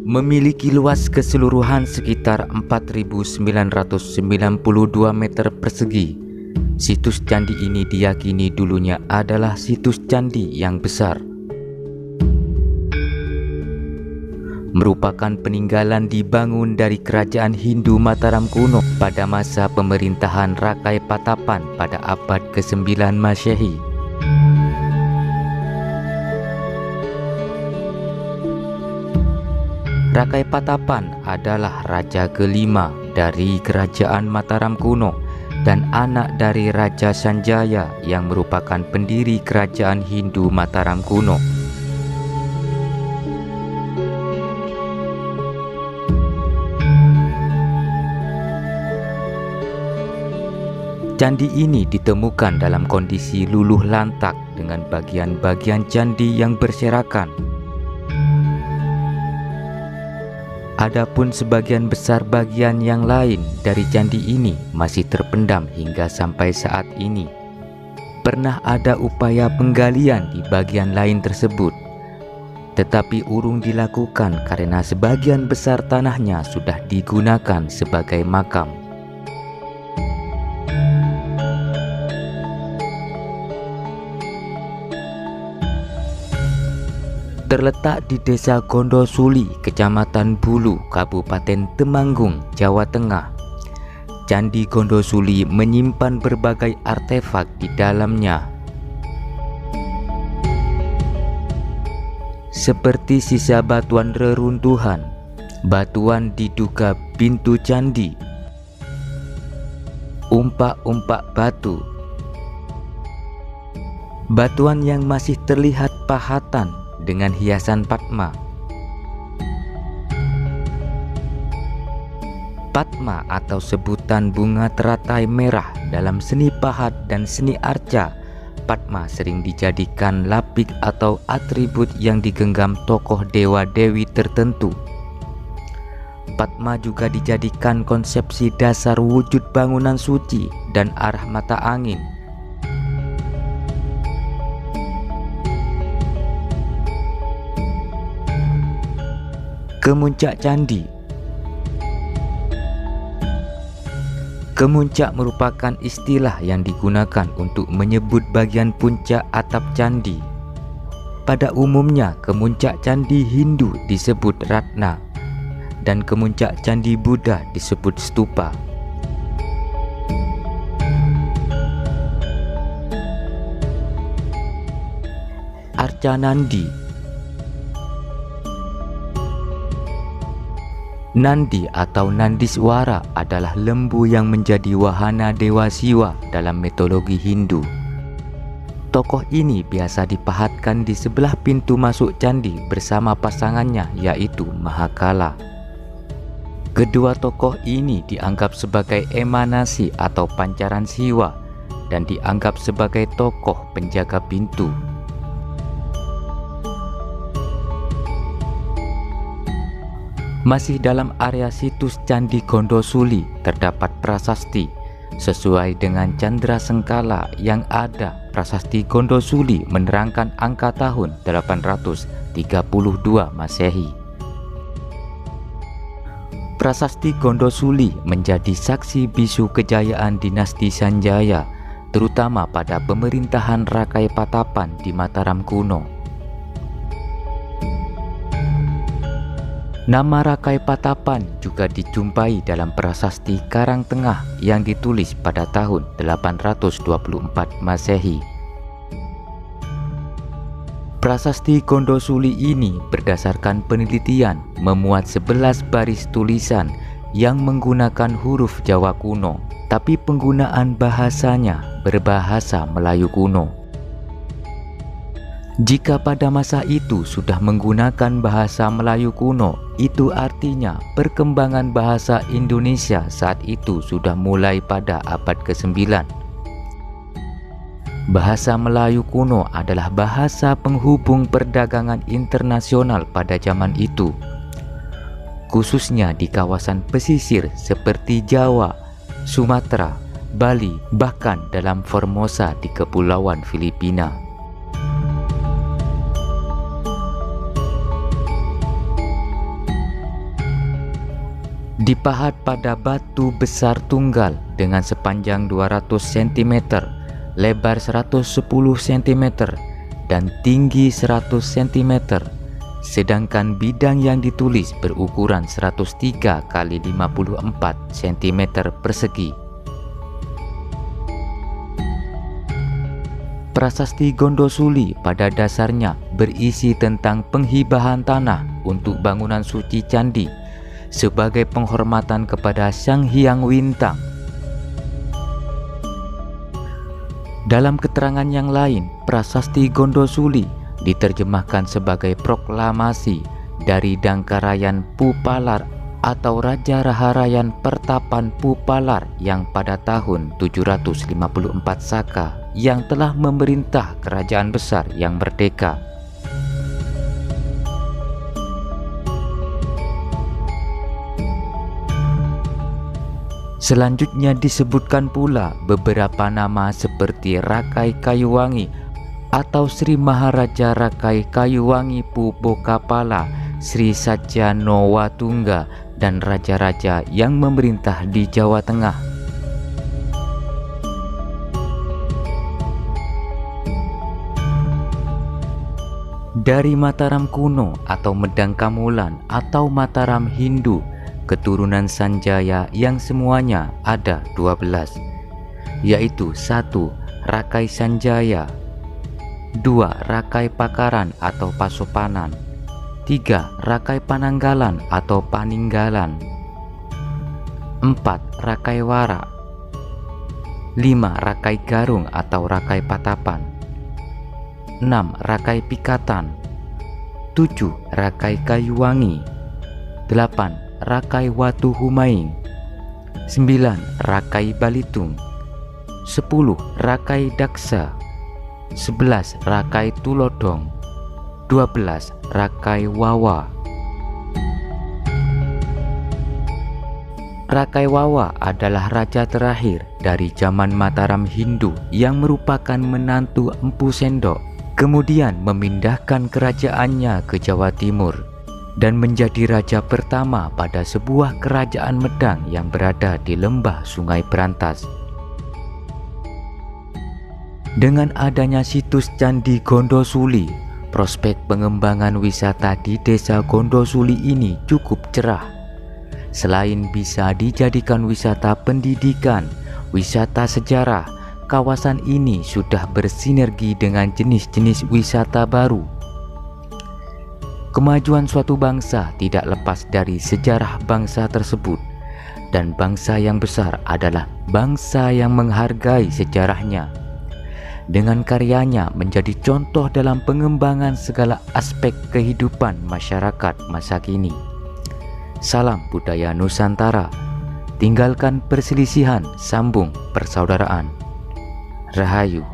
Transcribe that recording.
Memiliki luas keseluruhan sekitar 4.992 meter persegi. Situs candi ini diyakini dulunya adalah situs candi yang besar. Merupakan peninggalan dibangun dari kerajaan Hindu Mataram kuno pada masa pemerintahan Rakai Patapan pada abad ke-9 Masehi. Rakai Patapan adalah raja kelima dari kerajaan Mataram kuno dan anak dari Raja Sanjaya yang merupakan pendiri kerajaan Hindu Mataram kuno. Candi ini ditemukan dalam kondisi luluh lantak dengan bagian-bagian candi yang berserakan. Adapun sebagian besar bagian yang lain dari candi ini masih terpendam hingga sampai saat ini. Pernah ada upaya penggalian di bagian lain tersebut, tetapi urung dilakukan karena sebagian besar tanahnya sudah digunakan sebagai makam. Terletak di Desa Gondosuli, Kecamatan Bulu, Kabupaten Temanggung, Jawa Tengah. Candi Gondosuli menyimpan berbagai artefak di dalamnya, seperti sisa batuan reruntuhan, batuan diduga pintu candi, umpak-umpak batu, batuan yang masih terlihat pahatan dengan hiasan Padma. Padma atau sebutan bunga teratai merah dalam seni pahat dan seni arca. Padma sering dijadikan lapik atau atribut yang digenggam tokoh dewa-dewi tertentu. Padma juga dijadikan konsepsi dasar wujud bangunan suci dan arah mata angin. Kemuncak candi. Kemuncak merupakan istilah yang digunakan untuk menyebut bagian puncak atap candi. Pada umumnya, kemuncak candi Hindu disebut Ratna dan kemuncak candi Buddha disebut stupa. Arca Nandi. Nandi atau Nandiswara adalah lembu yang menjadi wahana Dewa Siwa dalam mitologi Hindu. Tokoh ini biasa dipahatkan di sebelah pintu masuk candi bersama pasangannya, yaitu Mahakala. Kedua tokoh ini dianggap sebagai emanasi atau pancaran Siwa dan dianggap sebagai tokoh penjaga pintu. Masih dalam area situs Candi Gondosuli terdapat prasasti. Sesuai dengan Candra Sengkala yang ada, prasasti Gondosuli menerangkan angka tahun 832 Masehi. Prasasti Gondosuli menjadi saksi bisu kejayaan dinasti Sanjaya, terutama pada pemerintahan Rakai Patapan di Mataram kuno. Nama Rakai Patapan juga dijumpai dalam prasasti Karang Tengah yang ditulis pada tahun 824 Masehi. Prasasti Gondosuli ini berdasarkan penelitian memuat 11 baris tulisan yang menggunakan huruf Jawa kuno, tapi penggunaan bahasanya berbahasa Melayu kuno. Jika pada masa itu sudah menggunakan bahasa Melayu kuno, itu artinya perkembangan bahasa Indonesia saat itu sudah mulai pada abad ke-9. Bahasa Melayu kuno adalah bahasa penghubung perdagangan internasional pada zaman itu, khususnya di kawasan pesisir seperti Jawa, Sumatera, Bali, bahkan dalam Formosa di Kepulauan Filipina. Dipahat pada batu besar tunggal dengan sepanjang 200 cm, lebar 110 cm, dan tinggi 100 cm. Sedangkan bidang yang ditulis berukuran 103 x 54 cm persegi. Prasasti Gondosuli pada dasarnya berisi tentang penghibahan tanah untuk bangunan suci candi sebagai penghormatan kepada Sang Hyang Wintang. Dalam keterangan yang lain, Prasasti Gondosuli diterjemahkan sebagai proklamasi dari Dangkarayan Pupalar atau Raja Raharayan Pertapan Pupalar yang pada tahun 754 Saka yang telah memerintah kerajaan besar yang merdeka. Selanjutnya disebutkan pula beberapa nama seperti Rakai Kayuwangi atau Sri Maharaja Rakai Kayuwangi Pubokapala, Sri Sajano Watungga, dan raja-raja yang memerintah di Jawa Tengah. Dari Mataram kuno atau Medang Kamulan atau Mataram Hindu, keturunan Sanjaya yang semuanya ada 12, yaitu 1. Rakai Sanjaya, 2. Rakai Pakaran atau Pasopanan, 3. Rakai Pananggalan atau Paninggalan, 4. Rakai Wara, 5. Rakai Garung atau Rakai Patapan, 6. Rakai Pikatan, 7. Rakai Kayuwangi, 8. Rakai Watu Humaing, 9. Rakai Balitung, 10. Rakai Daksa, 11. Rakai Tulodong, 12. Rakai Wawa. Rakai Wawa adalah raja terakhir dari zaman Mataram Hindu yang merupakan menantu Empu Sendok, kemudian memindahkan kerajaannya ke Jawa Timur dan menjadi raja pertama pada sebuah kerajaan Medang yang berada di lembah Sungai Berantas. Dengan adanya situs Candi Gondosuli, prospek pengembangan wisata di desa Gondosuli ini cukup cerah. Selain bisa dijadikan wisata pendidikan, wisata sejarah, kawasan ini sudah bersinergi dengan jenis-jenis wisata baru. Kemajuan suatu bangsa tidak lepas dari sejarah bangsa tersebut, dan bangsa yang besar adalah bangsa yang menghargai sejarahnya. Dengan karyanya menjadi contoh dalam pengembangan segala aspek kehidupan masyarakat masa kini. Salam budaya Nusantara, tinggalkan perselisihan, sambung persaudaraan. Rahayu.